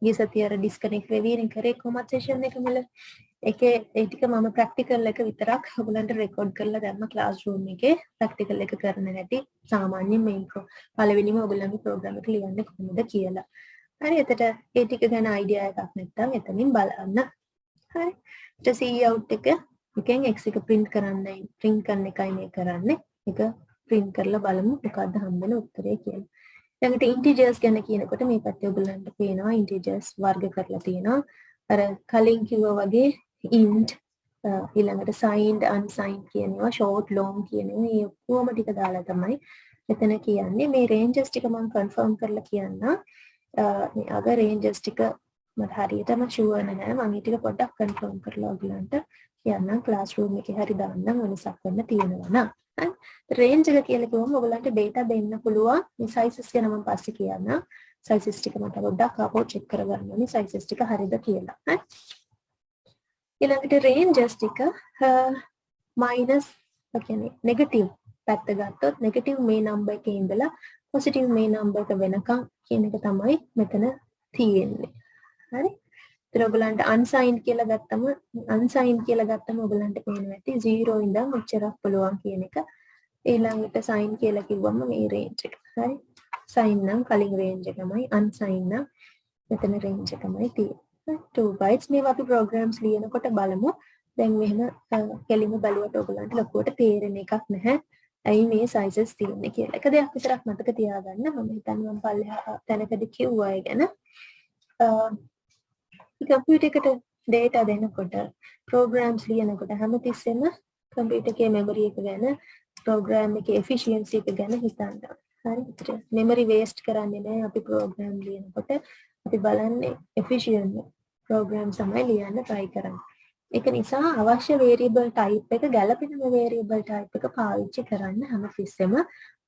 ගිය සතියේ අර disconnect වෙවීනේ කරේ කොහොමද session එක මුල ඒකේ ඒ ටික මම practical එක විතරක් ඔයගලන්ට record කරලා දැම්ම classroom එකේ practical එක කරන්න නැති සාමාන්‍යයෙන් මේක පළවෙනිම ඔයගලන්ගේ program එක ලියන්න කොහොමද කියලා. හරි. එතකොට ඒ ටික ගැන idea එකක් නැත්තම් එතනින් බලන්න. හරි. ඊට cout එකෙන් x එක print කරන්න කරන එකයි මේ කරන්නේ. ඒක print කරලා බලමු මොකක්ද හම්බෙන උත්තරේ කියලා. ඊළඟට integers ගැන කියනකොට මේ පැත්තේ ඔයගලන්ට පේනවා integers වර්ග කරලා තියෙනවා. අර කලින් කිව්වා වගේ int ඊළඟට signed unsigned කියනවා short long කියනවා. මේ ඔක්කොම ටික දාලා තමයි මෙතන කියන්නේ. මේ ranges ටික මම confirm කරලා කියන්න. මේ අග ranges ටික මට හරියටම sure නැහැ. මම මේ ටික පොඩ්ඩක් confirm කරලා ඔයගලන්ට කියන්නම් classroom එකේ හරි දාන්නම් වෙනසක් වෙන්න තියෙනවා නම්. range එක කියලා කිව්වම ඔයගලන්ට data දෙන්න පුළුවන්. මේ sizes ගැන මම පස්සේ කියන්නම්. sizes ටික මට පොඩ්ඩක් ආපහු check කරගන්න ඕනේ sizes ටික හරියද කියලා. හරි. ඊළඟට ranges ටික minus කියන්නේ negative පැත්ත ගත්තොත් negative මේ number එකේ ඉඳලා positive මේ number එක වෙනකම් කියන එක තමයි මෙතන තියෙන්නේ. හරි. ඒතර ඔයගලන්ට unsigned කියලා ගත්තම ඔයගලන්ට පේනවා ඇති 0 ඉඳන් මෙච්චරක් පුළුවන් කියන එක. ඊළඟට sign කියලා කිව්වම මේ range එක. හරි. sign නම් කලින් range එකමයි unsigned නම් මෙතන range එකමයි තියෙන්නේ. 2 bytes මේවා අපි programs ලියනකොට බලමු. දැන් මෙහෙම කෙලින්ම බලුවට ඔයගලන්ට ලොකුවට තේරෙන එකක් නැහැ. ඇයි මේ sizes තියෙන්නේ කියලා. එක දෙයක් විතරක් මතක තියාගන්න. මම හිතන්නේ මම පල්ලෙහා තැනකදී කිව්වා ඒ ගැන. කම්පියුටර් එකට data දෙනකොට programs ලියනකොට හැමතිස්සෙම කම්පියුටර් එකේ memory එක ගැන program එකේ efficiency එක ගැන හිතන්න. හරි. memory waste කරන්නේ නැහැ අපි program ලියනකොට. අපි බලන්නේ efficient program තමයි ලියන්න try කරන්නේ. ඒක නිසා අවශ්‍ය variable type එක ගැළපෙන variable type එක පාවිච්චි කරන්න හැමතිස්සෙම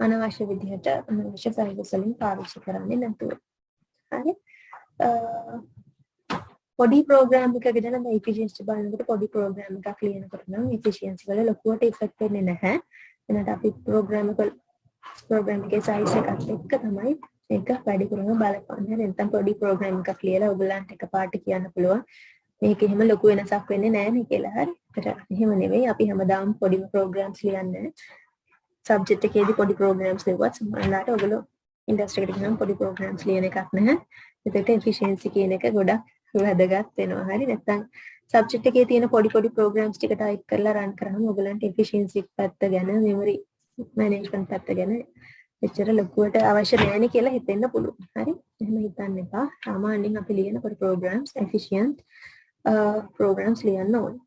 අනවශ්‍ය විදිහට අනවශ්‍ය sizes වලින් පාවිච්චි කරන්නේ නැතුව. හරි. පොඩි ප්‍රෝග්‍රෑම් එකක ගැන මම efficiency බලනකොට පොඩි ප්‍රෝග්‍රෑම් එකක් ලියනකොට නම් efficiency වල ලොකුවට effect වෙන්නේ නැහැ. එනට අපි ප්‍රෝග්‍රෑම් එකේ size එකත් එක්ක තමයි ඒක වැඩිපුරම බලපන්නේ. නැත්නම් පොඩි ප්‍රෝග්‍රෑම් එකක් ලියලා ඔයගලන්ට එකපාරට කියන්න පුළුවන් මේක එහෙම ලොකු වෙනසක් වෙන්නේ නැහැ නේ කියලා. හරි. ඒකට එහෙම නෙවෙයි අපි හැමදාම පොඩි ප්‍රෝග්‍රෑම්ස් ලියන්නේ. සබ්ජෙක්ට් එකේදී පොඩි ප්‍රෝග්‍රෑම්ස් ලියුවත් සමහරවිට ඔයගොල්ලෝ ඉන්ඩස්ට්‍රි එකට ගියාම පොඩි ප්‍රෝග්‍රෑම්ස් ලියන එකක් නැහැ. ඒකට efficiency කියන එක ගොඩක් වැදගත් වෙනවා. හරි. නැත්නම් සබ්ජෙක්ට් එකේ තියෙන පොඩි ප්‍රෝග්‍රෑම්ස් ටික ටයිප් කරලා රන් කරාම ඔයගලන්ට efficiency පැත්ත ගැන memory management පැත්ත ගැන එච්චර ලොකුවට අවශ්‍ය නැහැ නේ කියලා හිතෙන්න පුළුවන්. හරි. එහෙම හිතන්න එපා. සාමාන්‍යයෙන් අපි ලියන පොඩි programs efficient programs ලියන්න ඕනේ.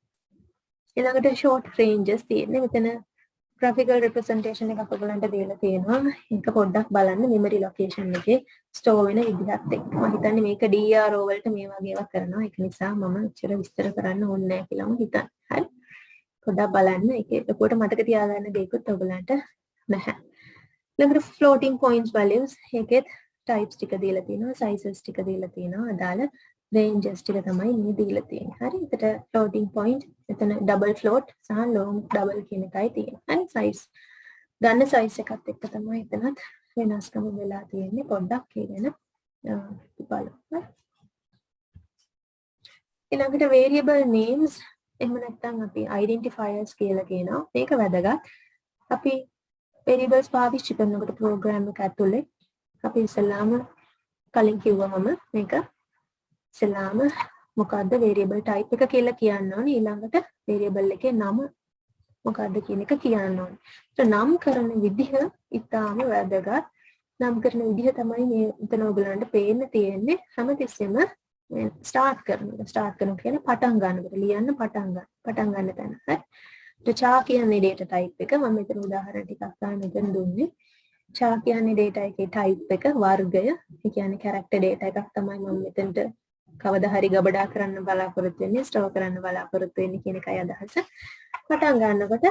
ඊළඟට short ranges තියෙන්නේ. මෙතන graphical representation එකක් ඔයගලන්ට දීලා තියෙනවා. ඒක පොඩ්ඩක් බලන්න memory location එකේ store වෙන විදිහත් එක්ක. මම හිතන්නේ මේක DRO වලට මේ වගේ ඒවා කරනවා. ඒක නිසා මම ඉච්චර විස්තර කරන්න ඕනේ නැහැ කියලා මම හිතන්නේ. හරි. පොඩ්ඩක් බලන්න. ඒකේ ලොකුවට මතක තියාගන්න දෙයක්වත් ඔයගලන්ට නැහැ. ඊළඟට floating points values එකෙත් types ටික දීලා තියෙනවා. sizes ටික දීලා තියෙනවා. අදාළ ranges ටික තමයි මේ දීලා තියෙන්නේ. හරි. එතට floating point එතන double float සහ long double කියන එකයි තියෙන්නේ. හරි. size ගන්න size එකත් එක්ක තමයි එතනත් වෙනස්කම වෙලා තියෙන්නේ. පොඩ්ඩක් ඒ ගැන බලමු. ඊළඟට variable names එහෙම නැත්නම් අපි identifiers කියලා කියනවා. මේක වැදගත්. අපි variables පාවිච්චි කරනකොට program එක ඇතුලේ අපි ඉස්සෙල්ලාම කලින් කිව්වමම මේක ඉස්සෙල්ලාම මොකද්ද variable type එක කියලා කියන්න ඕනේ. ඊළඟට variable එකේ නම මොකද්ද කියන එක කියන්න ඕනේ. ඒක නම් කරන විදිහ ඉතාම වැදගත්. නම් කරන විදිහ තමයි මේ උතන ඔයගලන්ට පේන්න තියෙන්නේ. හැමතිස්සෙම ස්ටාර්ට් කරනවා කියන්නේ පටන් ගන්නකොට ලියන්න පටන් ගන්න තැන. හරි. චා කියන්නේ data type එක. මම මෙතන උදාහරණ ටිකක් ගන්න මෙතන දුන්නේ. චා කියන්නේ data එකේ type එක වර්ගය. ඒ කියන්නේ character data එකක් තමයි මම මෙතනට කවදා හරි ගබඩා කරන්න බලාපොරොත්තු වෙන්නේ, store කරන්න බලාපොරොත්තු වෙන්නේ කියන එකයි අදහස. පටන් ගන්නකොට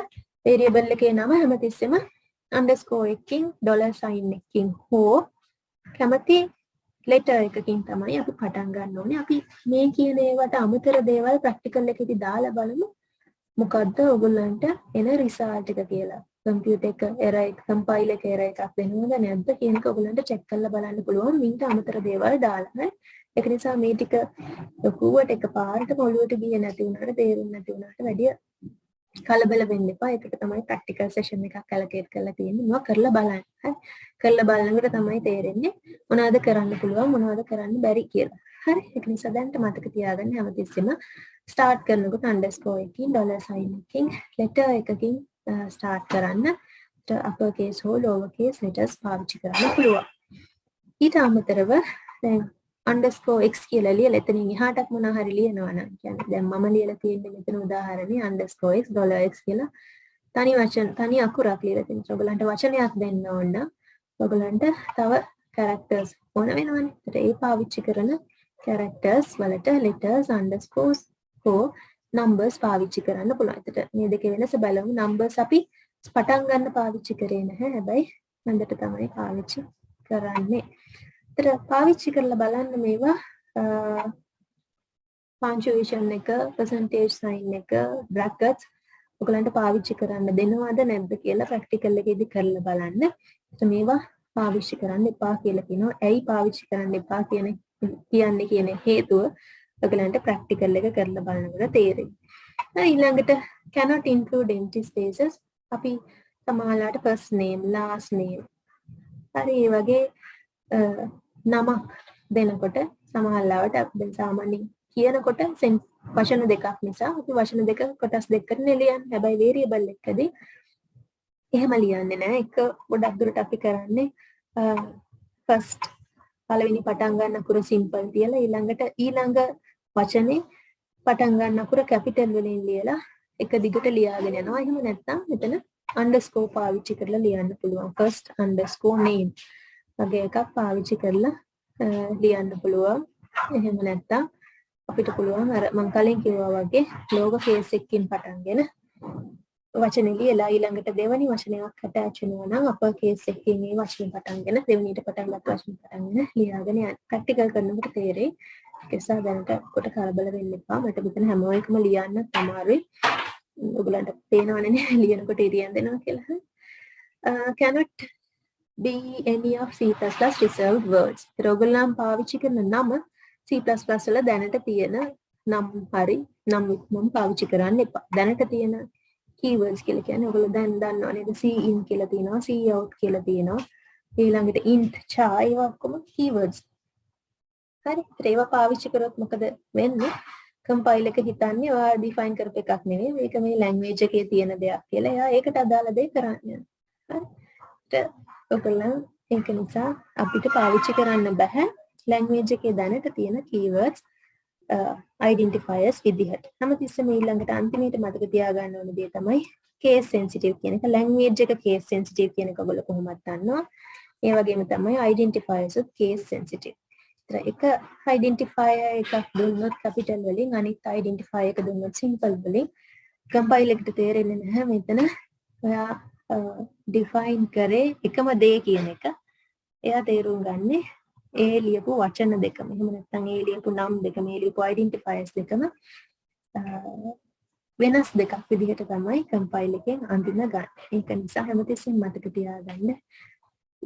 variable එකේ නම හැමතිස්සෙම underscore එකකින් $sign එකකින් හෝ කැමති letter එකකින් තමයි අපි පටන් ගන්න ඕනේ. අපි මේ කියන ඒවට අමතර දේවල් practical එකේදී දාලා බලමු. මොකද්ද ඔයගොල්ලන්ට එන result එක කියලා. computer එක error එක compile එක error එකක් දෙනවද නැද්ද කියන එක ඔයගොල්ලන්ට check කරලා බලන්න පුළුවන්. මීට අමතර දේවල් දාලා. හරි. ඒක නිසා මේ ටික ලොකුවට එකපාරට ඔළුවට ගියේ නැති වුණාට තේරුම් නැති වුණාට වැඩි කලබල වෙන්න එපා. ඒකට තමයි practical session එකක් allocate කරලා තියෙන්නේ. මොනවා කරලා බලන්න. හරි. කරලා බලනකොට තමයි තේරෙන්නේ මොනවද කරන්න පුළුවන් මොනවද කරන්න බැරි කියලා. හරි. ඒක නිසා දැන්ට මතක තියාගන්න හැමතිස්සෙම start කරනකොට underscore එකකින් $sign එකකින් letter එකකින් start කරන්න. upper case හෝ lower case letters පාවිච්චි කරන්න පුළුවන්. ඊට අමතරව දැන් underscore x කියලා ලියලා එතනින් එහාටත් මොනවා හරි ලියනවා නම් කියන්නේ දැන් මම ලියලා තියෙන්නේ මෙතන උදාහරණේ underscore x $x කියලා තනි අකුරක් ලියලා තියෙනවා. ඔයගලන්ට වචනයක් දෙන්න ඕන නම් ඔයගලන්ට තව characters ඕන වෙනවනේ. ඒකට ඒ පාවිච්චි කරන characters වලට letters underscores හෝ numbers පාවිච්චි කරන්න පුළුවන්. ඒකට මේ දෙකේ වෙනස බලමු. numbers අපි පටන් ගන්න පාවිච්චි කරේ නැහැ. හැබැයි හොඳට තමයි පාවිච්චි කරන්නේ. පාවිච්චි කරලා බලන්න මේවා punctuation එක percentage sign එක brackets ඔයගලන්ට පාවිච්චි කරන්න දෙනවද නැද්ද කියලා practical එකේදී කරලා බලන්න. මේවා පාවිච්චි කරන්න එපා කියලා කියනවා. ඇයි පාවිච්චි කරන්න එපා කියන්නේ කියන හේතුව ඔයගලන්ට ප්‍රැක්ටිකල් එක කරලා බලනකොට තේරෙයි. ඊළඟට cannot include empty spaces. අපි සමහරලාට first name, last name. හරි ඒ වගේ නමක් දෙනකොට සමහරලාට අපි සාමාන්‍යයෙන් කියනකොට වචන දෙකක් නිසා අපි වචන දෙක කොටස් දෙකකට ලියන්නේ. හැබැයි variable එකකදී එහෙම ලියන්නේ නැහැ. එක ගොඩක් දුරට අපි කරන්නේ first පළවෙනි පටන් ගන්න අකුර simple තියලා ඊළඟ වචනේ පටන් ගන්න අකුර capital වලින් ලියලා එක දිගට ලියාගෙන යනවා. එහෙම නැත්නම් මෙතන underscore පාවිච්චි කරලා ලියන්න පුළුවන්. first underscore name වගේ එකක් පාවිච්චි කරලා ලියන්න පුළුවන්. එහෙම නැත්නම් අපිට පුළුවන් අර මම කලින් කිව්වා වගේ ලෝග කේස් එකකින් පටන්ගෙන වචනේ ලියලා ඊළඟට දෙවෙනි වචනයක් attach වෙනවා නම් අපර් කේස් එකකින් මේ වචනේ පටන්ගෙන දෙවෙනිට පටන් ගත්ත වචනේ පටන්ගෙන ලියාගෙන යන්න. ප්‍රැක්ටිකල් කරනකොට තේරෙයි. ඒක නිසා දැනට කොට කලබල වෙන්න එපා. මට මෙතන හැම එකම ලියන්න අමාරුයි. ඔයගලන්ට පේනවනේ නේ ලියනකොට ඉරියන් දෙනවා කියලා. Cannot be any of C++ reserved words. ඔයගොල්ලන් පාවිච්චි කරන නම C++ වල දැනට තියෙන නම් හරි නම් මම පාවිච්චි කරන්න එපා. දැනට තියෙන keywords කියලා කියන්නේ ඔයගොල්ලෝ දැන් දන්නව නේද? C in කියලා තියෙනවා, C out කියලා තියෙනවා. ඊළඟට int, char ඒවා ඔක්කොම keywords. හරි. ඒවා පාවිච්චි කරොත් මොකද වෙන්නේ? කම්පයිල් එක හිතන්නේ ඔයා define කරපු එකක් නෙවෙයි. මේක මේ language එකේ තියෙන දෙයක් කියලා. එයා ඒකට අදාළ දේ කරන්නේ. හරි. ඔයගොල්ලෝ ඒක නිසා අපිට පාවිච්චි කරන්න බෑ language එකේ දැනට තියෙන keywords identifiers විදිහට. හැමතිස්සෙම ඊළඟට අන්තිමේට මතක තියාගන්න ඕන දේ තමයි case sensitive කියන එක. language එක case sensitive කියන එක ඔයගොල්ලෝ කොහොමද දන්නවා? ඒ වගේම තමයි identifiers උත් case sensitive. එක identifier එකක් දුන්නොත් capital වලින් අනිත් identifier එක දුන්නොත් simple වලින් compile එකට තේරෙන්නේ නැහැ මෙතන ඔයා define කරේ එකම දේ කියන එක. එයා තේරුම් ගන්නේ ඒ ලියපු වචන දෙකම. එහෙම නැත්නම් ඒ ලියපු නම් දෙකම, ඒ ලියපු identifiers දෙකම වෙනස් දෙකක් විදිහට තමයි compile එකෙන් අඳින්න ගන්න. ඒක නිසා හැමතිස්සෙම මතක තියාගන්න.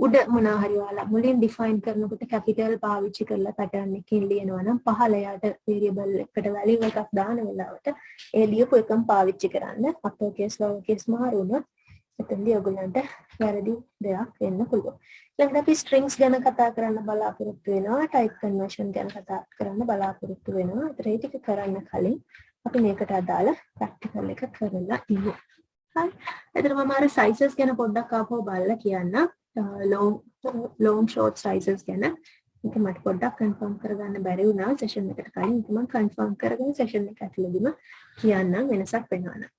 උඩ මොනවා හරි ඔයාලා මුලින් define කරනකොට capital පාවිච්චි කරලා pattern එකකින් ලියනවා නම් පහළ යට variable එකට value එකක් දාන වෙලාවට ඒ ලියපු එකම පාවිච්චි කරන්න. upper case lower case මාරු වුණොත් එතනදී ඔයගොල්ලන්ට වැරදි දෙයක් වෙන්න පුළුවන්. ඊළඟට අපි strings ගැන කතා කරන්න බලාපොරොත්තු වෙනවා, type conversion ගැන කතා කරන්න බලාපොරොත්තු වෙනවා. ඒතර ඒ ටික කරන්න කලින් අපි මේකට අදාළ practical එක කරලා ඉමු. හරි. ඒතර මම අර sizes ගැන පොඩ්ඩක් ආපහු බලලා කියන්න. long short sizes ගැන. ඒක මට පොඩ්ඩක් confirm කරගන්න බැරි වුණා session එකට කලින්. ඒක මම confirm කරගෙන session එක ඇතුළතදීම කියන්නම් වෙනසක් වෙනවා නම්.